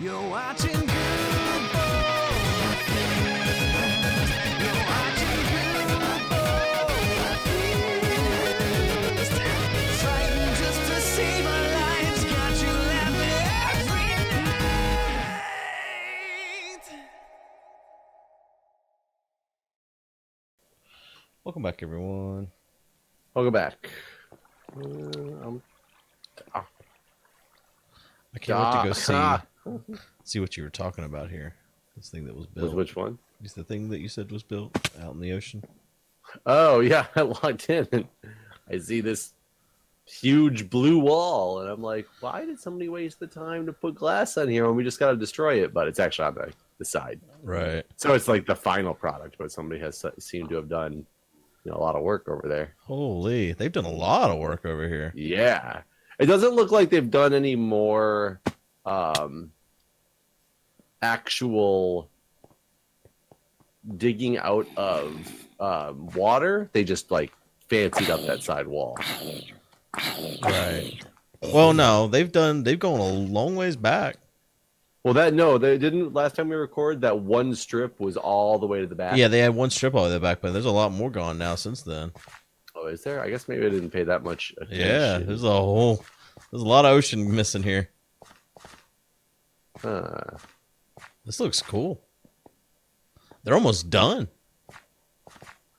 You're watching Guude. You're watching Guude. Fighting just to save our lives. Got you laughing every night. Welcome back, everyone. Welcome back. I can't wait to go see what you were talking about here. This thing that was built. Which one? Is the thing that you said was built out in the ocean? Oh, yeah. I logged in and I see this huge blue wall. And I'm like, why did somebody waste the time to put glass on here when we just got to destroy it? But it's actually on the side. Right. So it's like the final product, but somebody has seemed to have done a lot of work over there. Holy, they've done a lot of work over here. Yeah. It doesn't look like they've done any more actual digging out of water. They just like fancied up that side wall. Right. Well, no, they've gone a long ways back. Well, they didn't. Last time we recorded, that one strip was all the way to the back. Yeah, they had one strip all the way back, but there's a lot more gone now since then. Oh, is there? I guess maybe I didn't pay that much attention. Yeah, there's a lot of ocean missing here. This looks cool. They're almost done.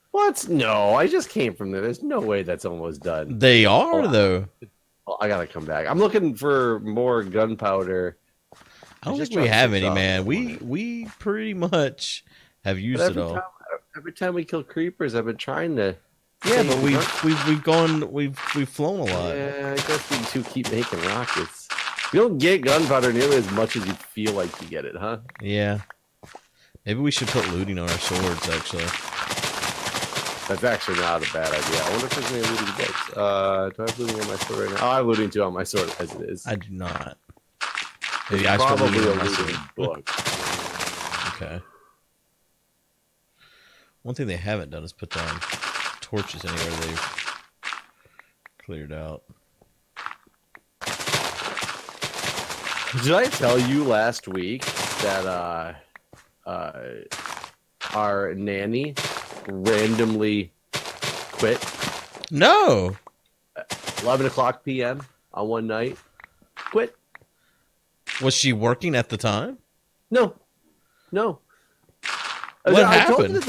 What? No, I just came from there. There's no way that's almost done. They are, though. Well, I gotta come back. I'm looking for more gunpowder. I don't think we have any, man. We pretty much have used it all. Every time we kill creepers, I've been trying to. Yeah, but we've flown a lot. Yeah, I guess we do keep making rockets. You don't get gunpowder nearly as much as you feel like you get it, huh? Yeah. Maybe we should put looting on our swords, actually. That's actually not a bad idea. I wonder if there's any looting books. Do I have looting on my sword right now? Oh, I have looting 2 on my sword as it is. I do not. Maybe I probably a looting book. Okay. One thing they haven't done is put down torches anywhere they've cleared out. Did I tell you last week that our nanny randomly quit? No. 11 o'clock p.m. on one night. Quit. Was she working at the time? No. What happened?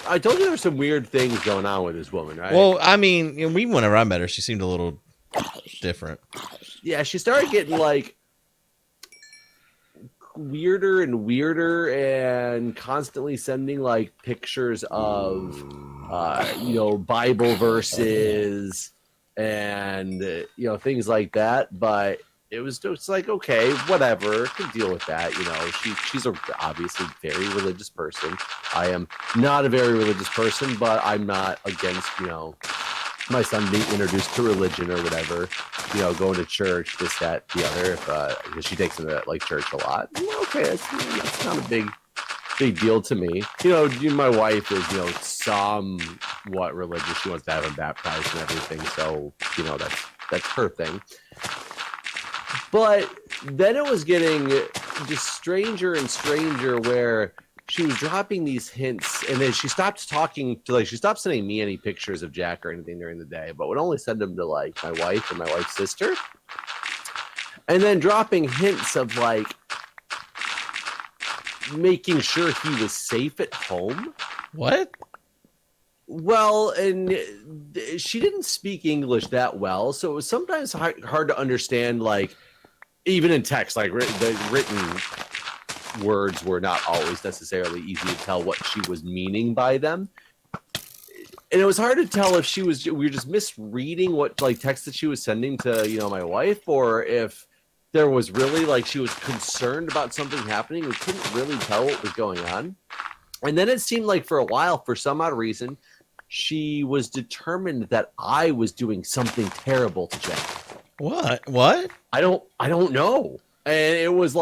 I told you there were some weird things going on with this woman, right? Well, I mean, whenever I met her, she seemed a little different. Yeah, she started getting like weirder and weirder and constantly sending like pictures of Bible verses and things like that. But it was just like, okay, whatever, can deal with that. She's a obviously very religious person. I am not a very religious person, but I'm not against my son being introduced to religion or whatever, going to church, this, that, the other, because she takes him to like church a lot. Okay, that's not a big deal to me. My wife is, somewhat religious. She wants to have him baptized and everything. So, that's her thing. But then it was getting just stranger and stranger where she was dropping these hints, and then she stopped she stopped sending me any pictures of Jack or anything during the day, but would only send them to like my wife and my wife's sister. And then dropping hints of like making sure he was safe at home. What? Well, and she didn't speak English that well, so it was sometimes hard to understand, like, even in text, like the written words were not always necessarily easy to tell what she was meaning by them. And it was hard to tell if we were just misreading what like text that she was sending to, my wife, or if there was really like she was concerned about something happening. We couldn't really tell what was going on. And then it seemed like for a while, for some odd reason, she was determined that I was doing something terrible to Jack. What? I don't know. And it was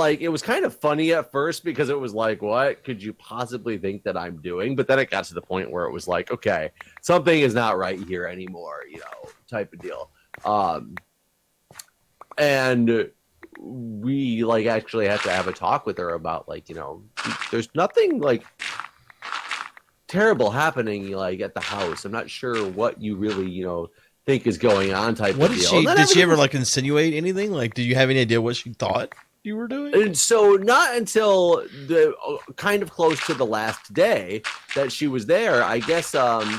kind of funny at first because it was like, what could you possibly think that I'm doing? But then it got to the point where it was like, okay, something is not right here anymore, type of deal. And we like actually had to have a talk with her about like, there's nothing like terrible happening like at the house. I'm not sure what you really, think is going on type What of did deal. she? And then Did she ever everything like insinuate anything? Like, did you have any idea what she thought you were doing? And so not until the kind of close to the last day that she was there, I guess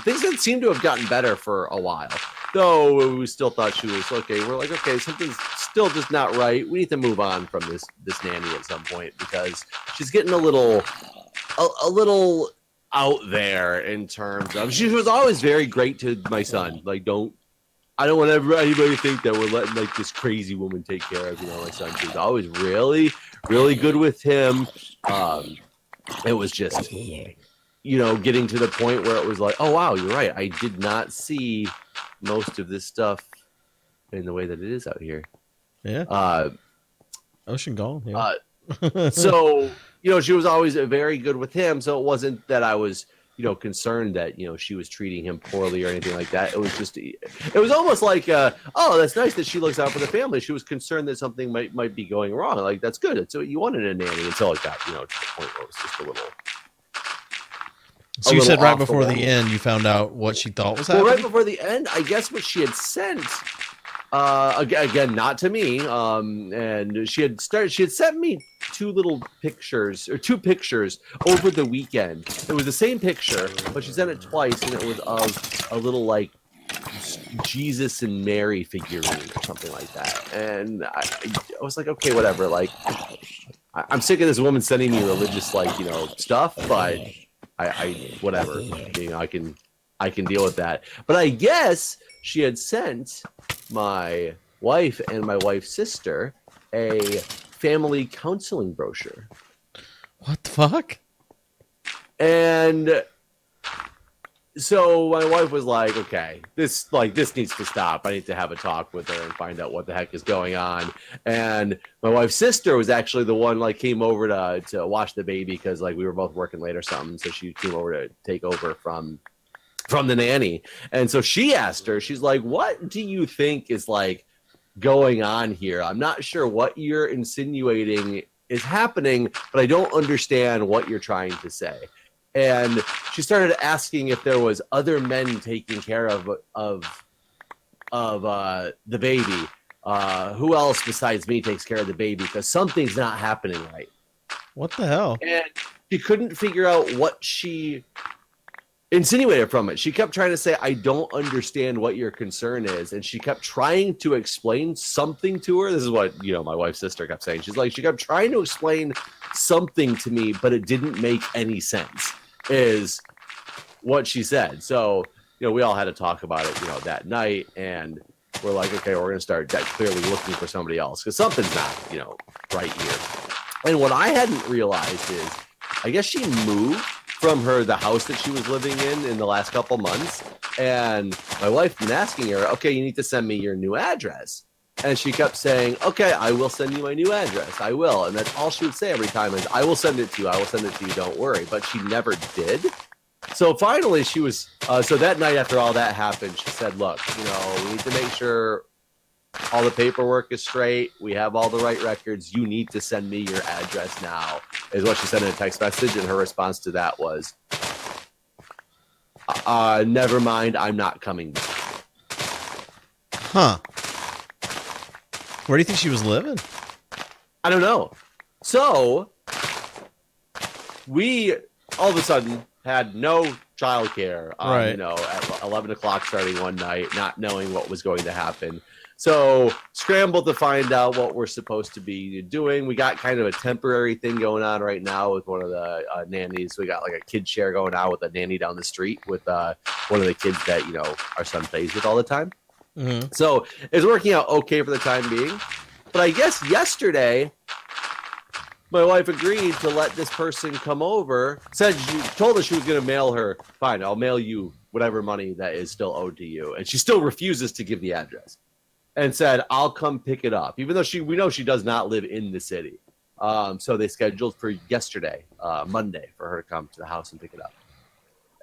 things had seemed to have gotten better for a while. Though we still thought she was okay. We're like, okay, something's still just not right. We need to move on from this nanny at some point because she's getting a little out there in terms of she was always very great to my son. Like, I don't want anybody to think that we're letting like this crazy woman take care of, my son. She was always really, really good with him. It was just, getting to the point where it was like, oh, wow, you're right. I did not see most of this stuff in the way that it is out here. Yeah. Ocean gone. Yeah. So, she was always very good with him. So it wasn't that I was, concerned that, she was treating him poorly or anything like that. It was just, it was almost like, oh, that's nice that she looks out for the family. She was concerned that something might be going wrong. Like, that's good. That's what you wanted in a nanny until it got, to the point where it was just a little. So you said right before the end, you found out what she thought was happening? Well, right before the end, I guess what she had sent, again, not to me, and she had sent me two pictures over the weekend. It was the same picture, but she sent it twice, and it was of a little, like, Jesus and Mary figurine or something like that. And I was like, okay, whatever. Like, I'm sick of this woman sending me religious, like, stuff, but I whatever. I can deal with that. But I guess she had sent my wife and my wife's sister a family counseling brochure. What the fuck? And so my wife was like, okay, this needs to stop. I need to have a talk with her and find out what the heck is going on. And my wife's sister was actually the one like came over to watch the baby because like we were both working late or something. So she came over to take over from the nanny. And so she asked her, she's like, what do you think is like going on here? I'm not sure what you're insinuating is happening, but I don't understand what you're trying to say. And she started asking if there was other men taking care of the baby. Who else besides me takes care of the baby? Because something's not happening right. What the hell? And she couldn't figure out what she insinuated from it. She kept trying to say, I don't understand what your concern is. And she kept trying to explain something to her. This is what, my wife's sister kept saying. She's like, she kept trying to explain something to me, but it didn't make any sense, is what she said. So, we all had to talk about it, that night. And we're like, okay, we're going to start clearly looking for somebody else because something's not, right here. And what I hadn't realized is, I guess she moved from the house that she was living in the last couple months. And my wife been asking her, okay, you need to send me your new address. And she kept saying, okay, I will send you my new address. I will. And that's all she would say every time is, I will send it to you. I will send it to you. Don't worry. But she never did. So finally she was, so that night after all that happened, she said, look, we need to make sure all the paperwork is straight. We have all the right records. You need to send me your address now, is what she said in a text message. And her response to that was, never mind. I'm not coming back. Huh. Where do you think she was living? I don't know. So we all of a sudden had no childcare, right. at 11 o'clock starting one night, not knowing what was going to happen. So scrambled to find out what we're supposed to be doing. We got kind of a temporary thing going on right now with one of the nannies. We got like a kid share going on with a nanny down the street with one of the kids that, our son plays with all the time. Mm-hmm. So it's working out okay for the time being. But I guess yesterday, my wife agreed to let this person come over. Told us she was going to mail her. Fine, I'll mail you whatever money that is still owed to you. And she still refuses to give the address. And said, I'll come pick it up, even though we know she does not live in the city. So they scheduled for yesterday, Monday, for her to come to the house and pick it up.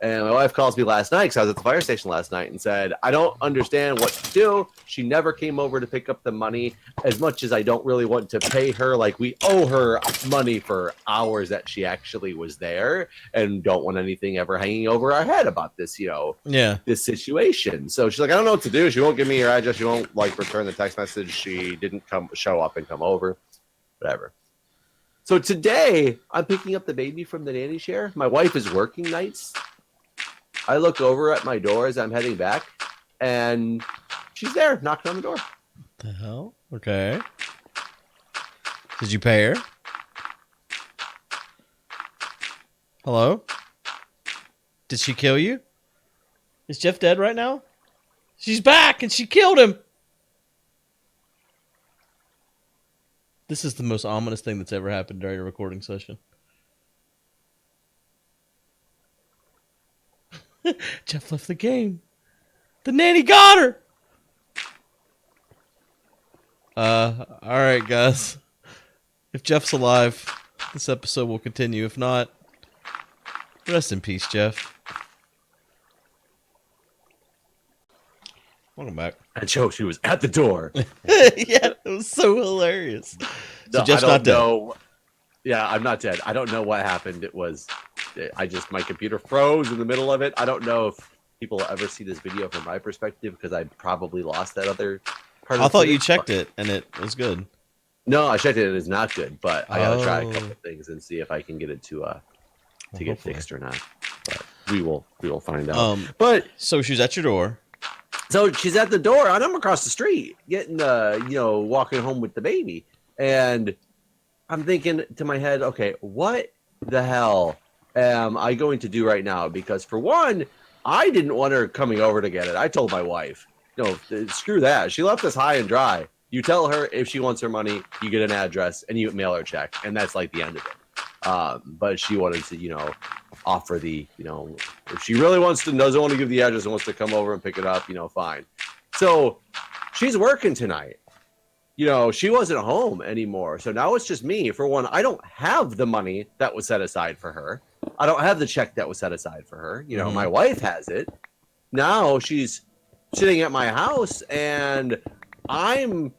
And my wife calls me last night because I was at the fire station last night and said, I don't understand what to do. She never came over to pick up the money. As much as I don't really want to pay her, like we owe her money for hours that she actually was there, and don't want anything ever hanging over our head about this, this situation. So she's like, I don't know what to do. She won't give me her address. She won't like return the text message. She didn't show up and come over, whatever. So today I'm picking up the baby from the nanny share. My wife is working nights. I look over at my door as I'm heading back, and she's there knocking on the door. What the hell? Okay. Did you pay her? Hello? Did she kill you? Is Jeff dead right now? She's back and she killed him. This is the most ominous thing that's ever happened during a recording session. Jeff left the game. The nanny got her. All right, guys. If Jeff's alive, this episode will continue. If not, rest in peace, Jeff. Welcome back. And she was at the door. Yeah, it was so hilarious. So No, Jeff's I not don't dead. know. Yeah, I'm not dead. I don't know what happened. My computer froze in the middle of it. I don't know if people will ever see this video from my perspective because I probably lost that other part. I thought you checked it and it was good. No, I checked it. It is not good, but I gotta try a Oh. couple of things and see if I can get it to get hopefully. fixed or not. But we will find out. But so she was at your door. So she's at the door, and I'm across the street, getting walking home with the baby, and I'm thinking to my head, okay, what the hell am I going to do right now? Because for one, I didn't want her coming over to get it. I told my wife, no, screw that. She left us high and dry. You tell her if she wants her money, you get an address and you mail her a check, and that's like the end of it. But she wanted to, offer the, if she really doesn't want to give the address and wants to come over and pick it up, fine. So she's working tonight. She wasn't home anymore. So now it's just me. For one, I don't have the money that was set aside for her. I don't have the check that was set aside for her. My wife has it. Now she's sitting at my house, and I'm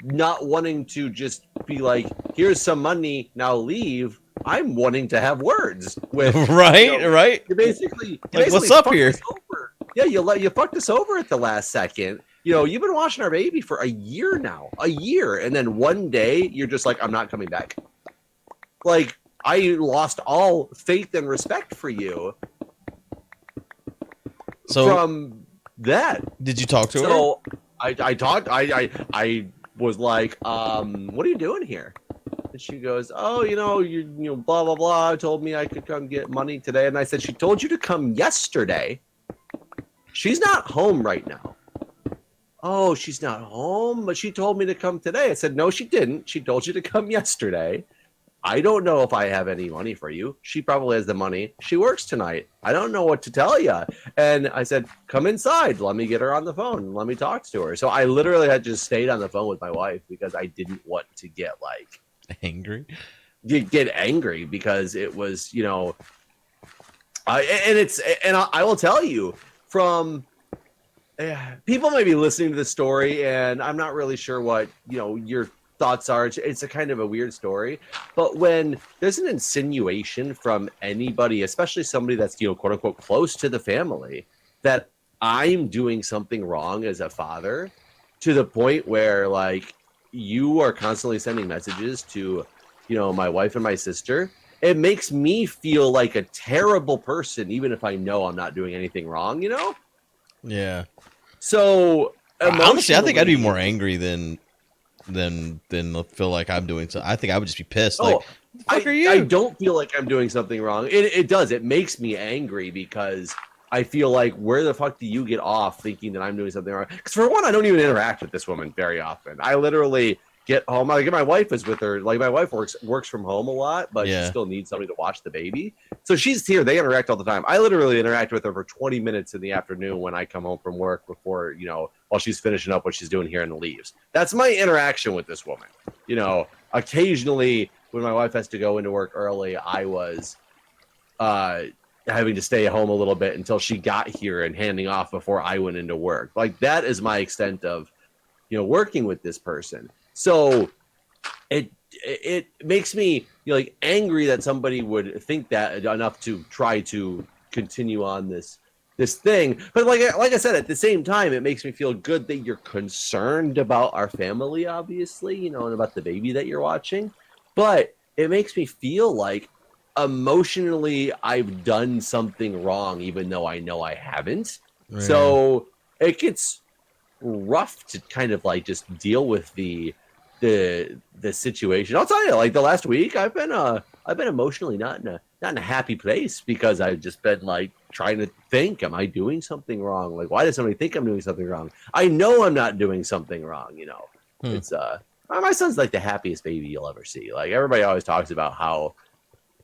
not wanting to just be like, here's some money, now leave. I'm wanting to have words with right. You basically what's up here? Yeah, you fucked us over at the last second. You've been watching our baby for a year now, and then one day you're just like, I'm not coming back. Like, I lost all faith and respect for you. So from that, did you talk to her? So I talked. I was like, what are you doing here? And she goes, oh, you blah blah blah. Told me I could come get money today, and I said, she told you to come yesterday. She's not home right now. Oh, she's not home, but she told me to come today. I said, no, she didn't. She told you to come yesterday. I don't know if I have any money for you. She probably has the money. She works tonight. I don't know what to tell you. And I said, come inside. Let me get her on the phone. Let me talk to her. So I literally had just stayed on the phone with my wife because I didn't want to get angry. Get angry because it was, I will tell you from people may be listening to the story, and I'm not really sure what your thoughts are. It's a kind of a weird story, but when there's an insinuation from anybody, especially somebody that's quote unquote close to the family, that I'm doing something wrong as a father, to the point where you are constantly sending messages to my wife and my sister, it makes me feel like a terrible person, even if I know I'm not doing anything wrong. Yeah. So honestly, I think I'd be more angry than feel like I'm doing something. I think I would just be pissed. What the fuck are you? I don't feel like I'm doing something wrong. It does. It makes me angry because I feel like, where the fuck do you get off thinking that I'm doing something wrong? Because for one, I don't even interact with this woman very often. I literally get home. My wife is with her. My wife works from home a lot, but she still needs somebody to watch the baby. So she's here. They interact all the time. I literally interact with her for 20 minutes in the afternoon when I come home from work before, while she's finishing up what she's doing here and leaves. That's my interaction with this woman. Occasionally when my wife has to go into work early, I was having to stay at home a little bit until she got here and handing off before I went into work. Like that is my extent of, working with this person. So it makes me like angry that somebody would think that enough to try to continue on this thing. But like I said, at the same time, it makes me feel good that you're concerned about our family, obviously, and about the baby that you're watching. But it makes me feel like emotionally I've done something wrong, even though I know I haven't. Right. So it gets rough to kind of like just deal with the situation. I'll tell you, like the last week, I've been emotionally not in a happy place because I've just been like trying to think, am I doing something wrong? Like, why does somebody think I'm doing something wrong? I know I'm not doing something wrong. It's my son's like the happiest baby you'll ever see. Like everybody always talks about how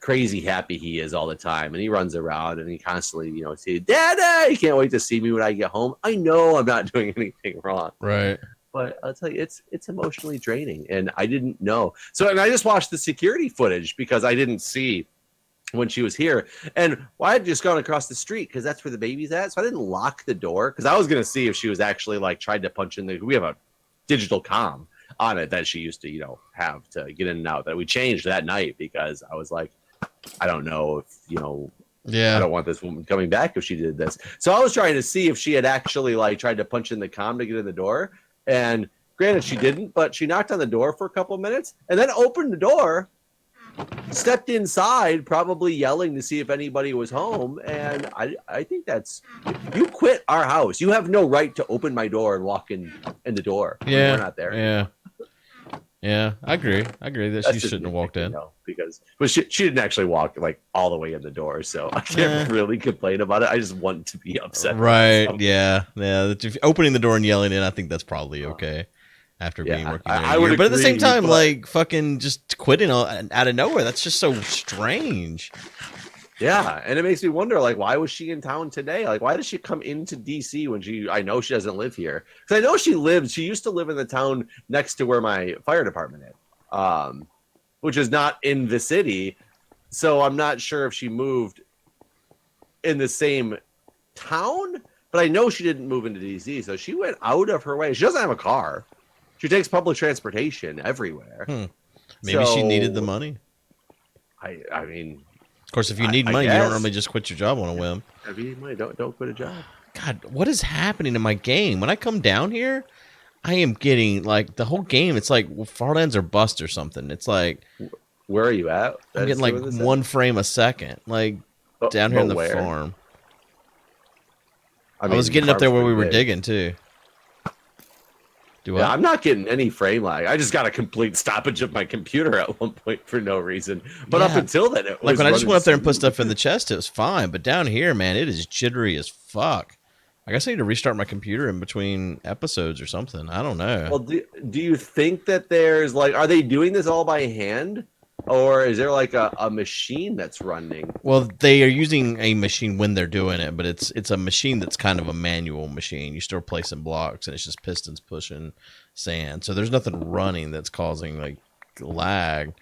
crazy happy he is all the time, and he runs around and he constantly, say, "Dada, he can't wait to see me when I get home." I know I'm not doing anything wrong. Right. But I'll tell you, it's emotionally draining, and I didn't know. So, and I just watched the security footage because I didn't see when she was here, and I had just gone across the street because that's where the baby's at. So I didn't lock the door because I was gonna see if she was actually like tried to punch in the. We have a digital comm on it that she used to, have to get in and out. That we changed that night because I was like, I don't know if Yeah. I don't want this woman coming back if she did this. So I was trying to see if she had actually like tried to punch in the comm to get in the door. And granted, she didn't, but she knocked on the door for a couple of minutes and then opened the door, stepped inside, probably yelling to see if anybody was home. And I think that's, you quit our house. You have no right to open my door and walk in the door. Yeah. We're not there. Yeah. Yeah, I agree. I agree that she shouldn't have walked in. But she didn't actually walk like all the way in the door, so I can't really complain about it. I just want to be upset. Right? Yeah. If opening the door and yelling in, I think that's probably okay. After being working there I would but at the same agree, time, but- like fucking just quitting out of nowhere. That's just so strange. Yeah, and it makes me wonder, like, why was she in town today? Like, why did she come into DC when I know she doesn't live here? Because I know she used to live in the town next to where my fire department is, which is not in the city. So I'm not sure if she moved in the same town, but I know she didn't move into DC. So she went out of her way. She doesn't have a car. She takes public transportation everywhere. Maybe she needed the money. I mean... Of course, if you need money, you don't normally just quit your job on a whim. If you need money, don't quit a job. God, what is happening in my game? When I come down here, I am getting like the whole game. It's like Farlands or bust or something. It's like, where are you at? I'm getting like 1 frame a second, like down here in the farm. I was getting up there where we were digging too. Yeah, I'm not getting any frame lag. I just got a complete stoppage of my computer at one point for no reason. But up until then, it was like when I just went up there and put smooth. stuff in the chest, it was fine. But down here, man, it is jittery as fuck. I guess I need to restart my computer in between episodes or something. I don't know. Well, do you think that there's like, are they doing this all by hand? Or is there like a machine that's running? Well, they are using a machine when they're doing it, but it's a machine that's kind of a manual machine. You still placing blocks, and it's just pistons pushing sand. So there's nothing running that's causing like lag.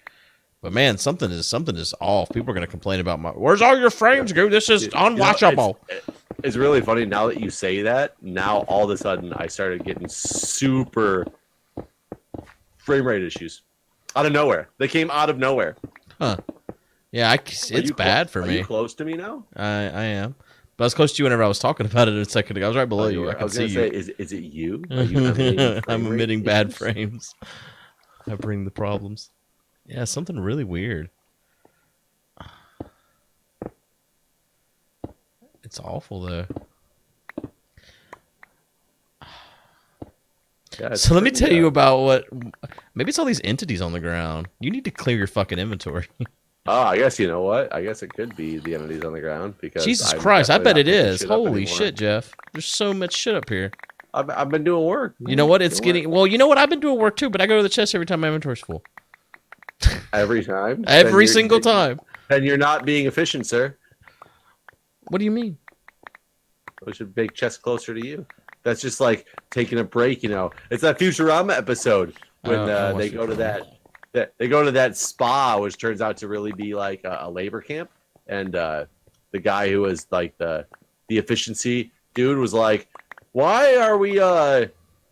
But man, something is off. People are gonna complain about where's all your frames, Guude? This is unwatchable. It's really funny now that you say that. Now all of a sudden, I started getting super frame rate issues. Out of nowhere. They came out of nowhere. Huh. Yeah, it's bad for me. Are you close to me now? I am. But I was close to you whenever I was talking about it a second ago. I was right below you. I can see you. Is it you? Are you emitting I'm emitting bad frames. I bring the problems. Yeah, something really weird. It's awful, though. Yeah, So let me tell you about what... Maybe it's all these entities on the ground. You need to clear your fucking inventory. Oh, I guess you know what? I guess it could be the entities on the ground because Jesus I'm Christ, I bet definitely it not picking is. shit up Holy anymore. shit, Jeff. There's so much shit up here. I've been doing work. You know what? It's getting... Well, you know what? I've been doing work too, but I go to the chest every time my inventory's full. Every time? Every single time. And you're not being efficient, sir. What do you mean? We should make chest closer to you. That's just like taking a break, you know. It's that Futurama episode when they go to that spa, which turns out to really be like a labor camp, and the guy who was like the efficiency dude was like, why are we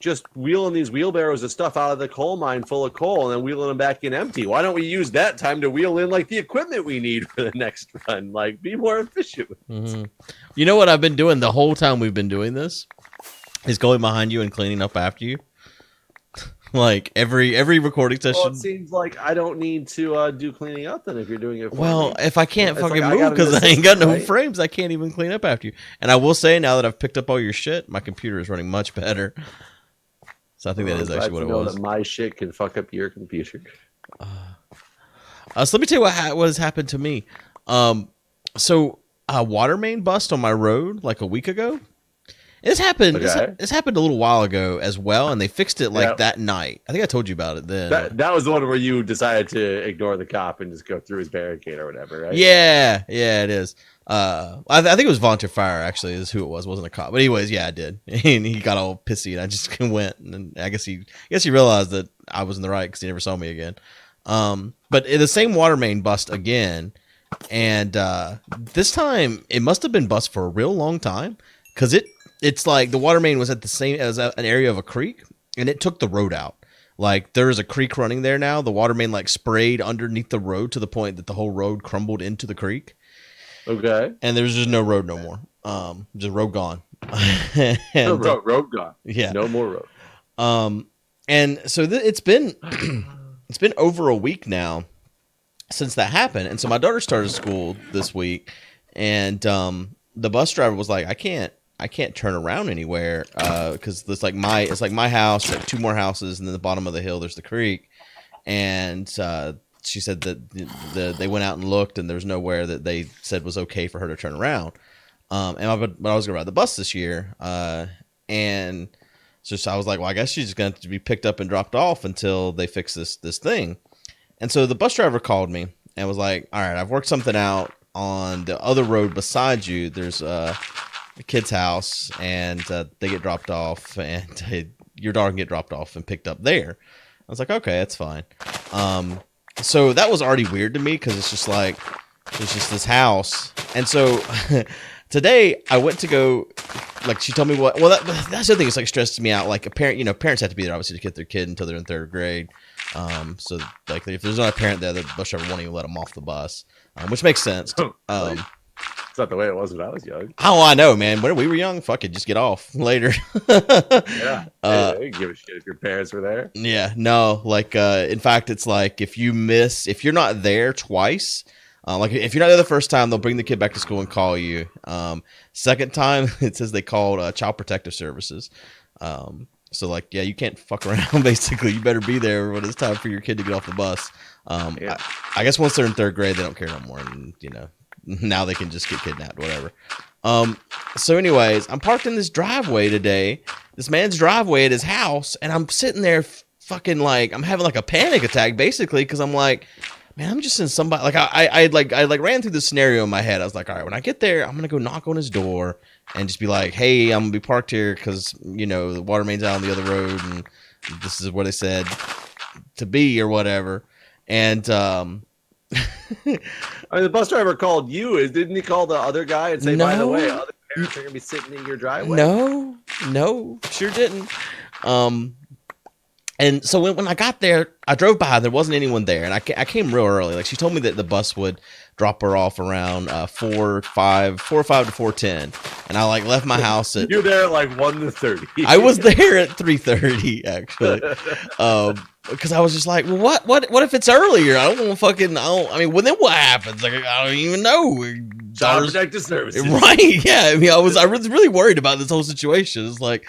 just wheeling these wheelbarrows of stuff out of the coal mine full of coal and then wheeling them back in empty? Why don't we use that time to wheel in like the equipment we need for the next run? Like, be more efficient. You know what I've been doing the whole time we've been doing this is going behind you and cleaning up after you. Like every recording session. Well, it seems like I don't need to do cleaning up then if you're doing it for me. If I can't It's fucking like I move got an because I ain't got no assistant, right? frames, I can't even clean up after you. And I will say, now that I've picked up all your shit, my computer is running much better. So I think that is I'm actually glad what to it know was. that my shit can fuck up your computer. So let me tell you what has happened to me. So a water main bust on my road like a week ago. This happened. Okay. This happened a little while ago as well, and they fixed it like Yep. that night. I think I told you about it then. That was the one where you decided to ignore the cop and just go through his barricade or whatever, right? Yeah, it is. I think it was volunteer fire actually is who it was. It wasn't a cop, but anyways, yeah, I did. And he got all pissy, and I just went, and I guess he realized that I was in the right because he never saw me again. But the same water main bust again, and this time it must have been bust for a real long time because it's like the water main was at the same as an area of a creek, and it took the road out. Like there is a creek running there now. The water main like sprayed underneath the road to the point that the whole road crumbled into the creek. Okay. And there's just no road no more. Just road gone. No, road gone. Yeah. No more road. And so it's been it's been over a week now since that happened. And so my daughter started school this week, and the bus driver was like, I can't turn around anywhere because it's like my house, like two more houses, and then the bottom of the hill there's the creek. And she said that they went out and looked, and there was nowhere that they said was okay for her to turn around. But I was gonna ride the bus this year, and so I was like, well, I guess she's going to be picked up and dropped off until they fix this thing. And so the bus driver called me and was like, all right, I've worked something out on the other road beside you. There's a kid's house, and they get dropped off, and your daughter can get dropped off and picked up there. I was like, okay, that's fine. So that was already weird to me because it's just like, it's just this house. And so today I went to go, like she told me what, well, that's the other thing. It's like stresses me out. Like a parent, parents have to be there obviously to get their kid until they're in third grade. So like if there's not a parent there, the bus driver won't even let them off the bus, which makes sense. It's not the way it was when I was young. Oh, I know, man. When we were young, fuck it, just get off later. Yeah. They didn't give a shit if your parents were there. Yeah, no, like in fact, it's like if you're not there twice, like if you're not there the first time, they'll bring the kid back to school and call you. Second time, it says they called Child Protective Services. So like, yeah, you can't fuck around. Basically, you better be there when it's time for your kid to get off the bus. Yeah. I guess once they're in third grade, they don't care no more, and now they can just get kidnapped, whatever. So anyways, I'm parked in this driveway today, this man's driveway at his house, and I'm sitting there fucking like, I'm having like a panic attack basically, because I'm like, man, I'm just in somebody, like I ran through the scenario in my head. I was like, all right, when I get there, I'm going to go knock on his door and just be like, hey, I'm going to be parked here because, the water main's out on the other road, and this is what they said to be or whatever. And, I mean, the bus driver called you. Didn't he call the other guy and say, by the way, other parents are going to be sitting in your driveway? No, sure didn't. And so when I got there, I drove by, there wasn't anyone there. And I came real early. Like she told me that the bus would drop her off around 4 or 5 to 4:10. And I like left my house at... You're there at like 1 to 30. I was there at 3:30 actually. Because I was just like, well, what if it's earlier? I don't want to fucking, well, then what happens? Like, I don't even know. Child Protective Services. Right, yeah. I was really worried about this whole situation. It's like,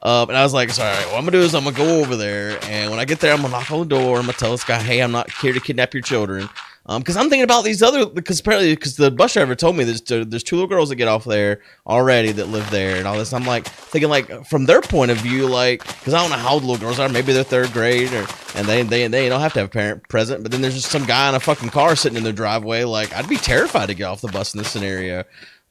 and I was like, sorry, what I'm going to do is I'm going to go over there. And when I get there, I'm going to knock on the door. I'm going to tell this guy, hey, I'm not here to kidnap your children. Because I'm thinking about these other, because the bus driver told me there's 2 little girls that get off there already that live there and all this. I'm like thinking like from their point of view, like, because I don't know how old the little girls are. Maybe they're third grade and they don't have to have a parent present. But then there's just some guy in a fucking car sitting in their driveway. Like I'd be terrified to get off the bus in this scenario.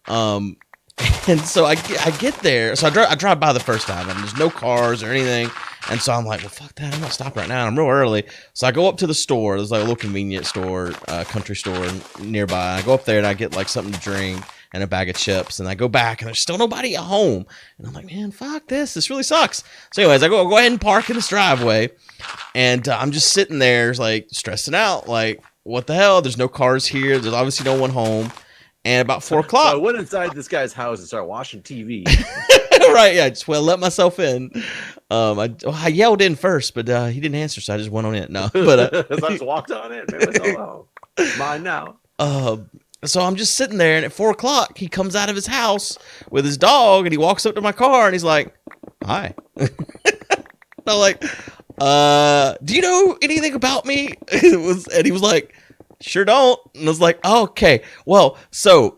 And so I get there. So I drive by the first time and there's no cars or anything. And so I'm like, well, fuck that. I'm not stopping right now. I'm real early. So I go up to the store. There's like a little convenience store, country store nearby. I go up there and I get like something to drink. and a bag of chips. And I go back and there's still nobody at home. And I'm like, man, fuck this. This really sucks. So anyways, I go ahead and park in this driveway. And I'm just sitting there like stressing out. Like, what the hell? There's no cars here. There's obviously no one home. And about 4 o'clock. So I went inside this guy's house and started watching TV. Right, yeah, just let myself in. I yelled in first, but he didn't answer, so I just went on in. No, but so I just walked on it and made myself home. It's mine now. So I'm just sitting there, and at 4 o'clock, he comes out of his house with his dog, and he walks up to my car, and he's like, "Hi." I'm like, "Do you know anything about me?" And he was like, "Sure don't." And I was like, oh, "Okay, well, so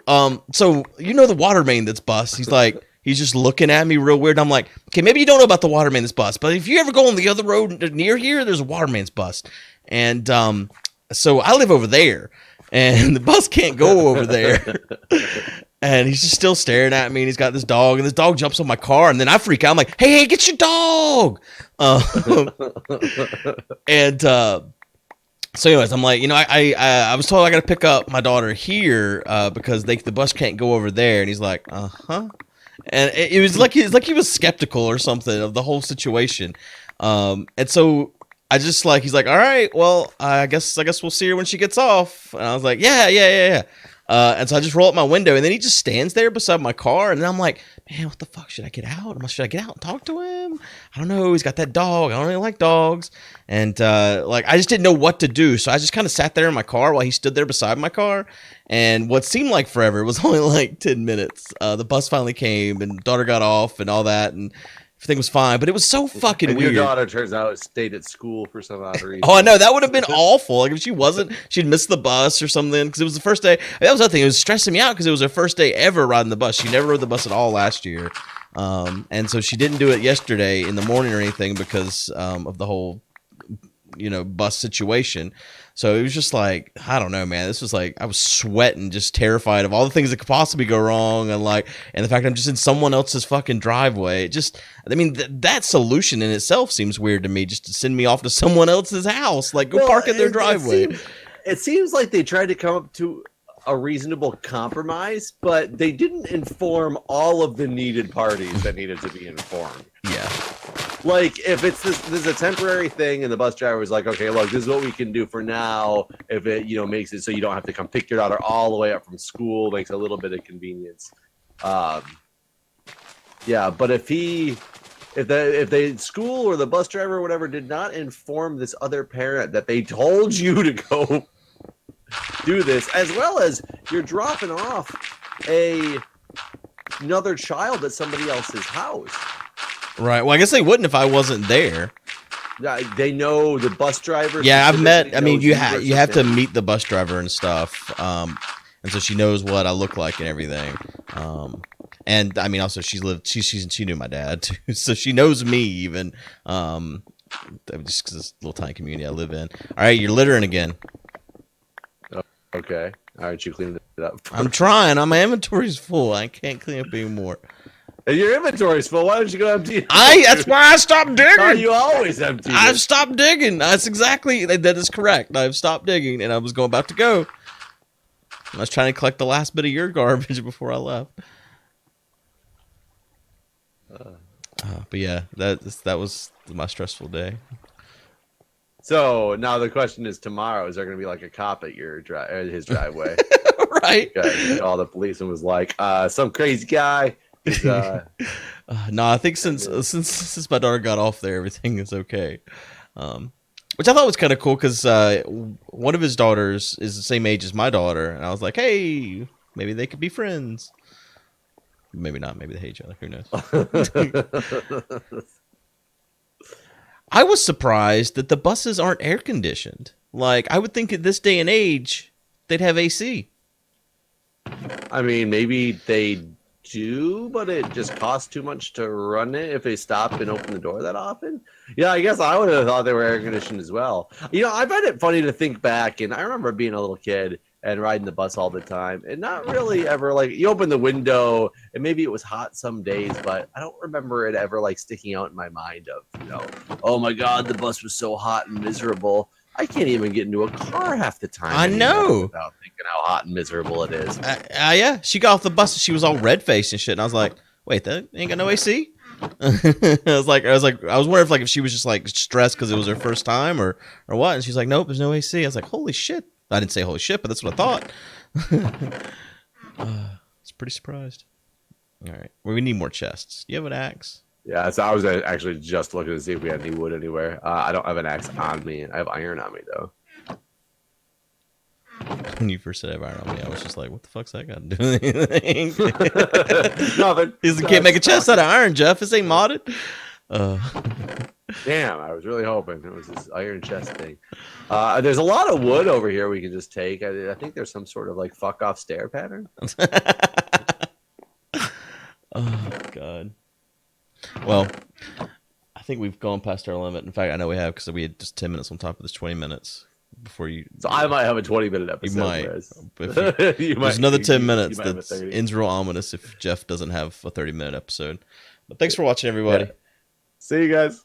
you know the water main that's bust?" He's like. He's just looking at me real weird. I'm like, okay, maybe you don't know about the water main that's bust, but if you ever go on the other road near here, there's a water main's bust. And so I live over there, and the bus can't go over there. And he's just still staring at me, and he's got this dog, and this dog jumps on my car, and then I freak out. I'm like, hey, get your dog! And so anyways, I'm like, I was told I got to pick up my daughter here because the bus can't go over there. And he's like, uh-huh. And it was like he was skeptical or something of the whole situation. And so I just like, he's like, all right, well, I guess we'll see her when she gets off. And I was like, yeah. And so I just roll up my window, and then he just stands there beside my car. And then I'm like, man, what the fuck? Should I get out? Should I get out and talk to him? I don't know. He's got that dog. I don't really like dogs. And I just didn't know what to do. So I just kind of sat there in my car while he stood there beside my car. And what seemed like forever, it was only like 10 minutes. The bus finally came, and daughter got off and all that. And everything was fine, but it was so fucking weird. Your daughter, turns out, stayed at school for some odd reason. Oh, I know. That would have been awful. Like, if she wasn't, she'd missed the bus or something, because it was the first day. That was the other thing. It was stressing me out because it was her first day ever riding the bus. She never rode the bus at all last year. And so she didn't do it yesterday in the morning or anything because of the whole, bus situation. So it was just like, I don't know, man. This was like, I was sweating, just terrified of all the things that could possibly go wrong. And the fact I'm just in someone else's fucking driveway. That solution in itself seems weird to me, just to send me off to someone else's house. Like, go park in their driveway. It seems like they tried to come up to a reasonable compromise, but they didn't inform all of the needed parties that needed to be informed. Yeah. Like, if this is a temporary thing and the bus driver was like, okay, look, this is what we can do for now. If it, makes it so you don't have to come pick your daughter all the way up from school, makes a little bit of convenience. Yeah, but if the school or the bus driver or whatever did not inform this other parent that they told you to go do this, as well as you're dropping off another child at somebody else's house. Right. Well, I guess they wouldn't if I wasn't there. Yeah, they know the bus driver. Yeah, I've met. I mean, you have to meet the bus driver and stuff. And so she knows what I look like and everything. And I mean, also she knew my dad too, so she knows me even. Just because this little tiny community I live in. All right, you're littering again. Okay. All right, you cleaned it up. I'm trying. My inventory's full. I can't clean up anymore. And your inventory's full. Why don't you go empty? That's why I stopped digging. How you always empty? I've stopped digging. That's exactly. That is correct. I've stopped digging, and I was about to go. I was trying to collect the last bit of your garbage before I left. But yeah, that was my stressful day. So now the question is, tomorrow, is there going to be like a cop at his driveway? Right. All the policeman was like, some crazy guy. No, I think since my daughter got off there, everything is okay. Which I thought was kind of cool because one of his daughters is the same age as my daughter, and I was like, hey, maybe they could be friends. Maybe not. Maybe they hate each other. Who knows? I was surprised that the buses aren't air conditioned. Like, I would think at this day and age, they'd have AC. I mean, maybe they do, but it just costs too much to run it if they stop and open the door that often. Yeah, I guess I would have thought they were air conditioned as well. I find it funny to think back, and I remember being a little kid and riding the bus all the time, and not really ever, like, you open the window, and maybe it was hot some days, but I don't remember it ever, like, sticking out in my mind of, oh my God, the bus was so hot and miserable. I can't even get into a car half the time. I anymore know. Without thinking how hot and miserable it is. Yeah, she got off the bus and she was all red faced and shit, and I was like, "Wait, that ain't got no AC." I was wondering if she was just like stressed because it was her first time or what, and she's like, "Nope, there's no AC." I was like, "Holy shit!" I didn't say holy shit, but that's what I thought. I was pretty surprised. All right, well, we need more chests. Do you have an axe? Yeah, so I was actually just looking to see if we had any wood anywhere. I don't have an axe on me. I have iron on me though. When you first said I have iron on me, I was just like, "What the fuck's that got to do with anything?" Nothing. You can't make a chest out of iron, Jeff. This ain't modded. Damn, I was really hoping it was this iron chest thing. There's a lot of wood over here we can just take. I think there's some sort of like fuck off stair pattern. Oh God. Well, I think we've gone past our limit. In fact, I know we have because we had just 10 minutes on top of this 20 minutes before you. So I might have a 20-minute episode. You might. You There's another 10 minutes you might have a that 30. ends real ominous if Jeff doesn't have a 30-minute episode. But thanks for watching, everybody. Yeah. See you guys.